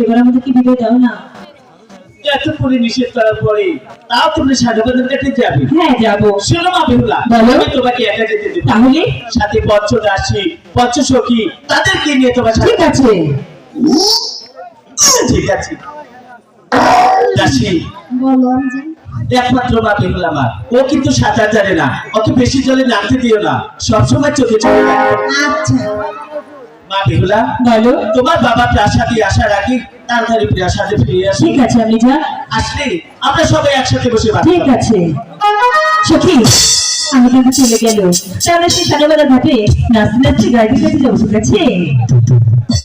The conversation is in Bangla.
এবার আমাদের কি বিদায় দাও না। এত করে নিষেধ করার পরে তাও তুমি সাধুবাদের কাছে যাবে? হ্যাঁ যাবো। শোনো মা বেহুলা, আমি তোমাকে একা যেতে দেব। তাহলে সাথে পঞ্চ দাসী পঞ্চ সখী তাদেরকে নিয়ে তোমার সাথে। ঠিক আছে ঠিক আছে দাসী, বলো। একমাত্র মা বেহুলা মা, ও কিন্তু সাঁতার জানে না, ওকে বেশি জলে নামতে দিও না, সবসময় চোখে চোখে রাখো। আচ্ছা মা বেহুলা, বলো। তোমার বাবা প্রাসাদে আসার আগে তাড়াতাড়ি প্রাসাদে ফিরে আসো। ঠিক আছে আমি যা। আসলে আমরা সবাই একসাথে বসে ভাত ঠিক খাবো। আছে সখী, আমি কিন্তু চলে গেল, তাহলে সেই সারাবেলা ঘাটে নাচতে নাচতে গাড়ি কাছে যাবো। ঠিক আছে।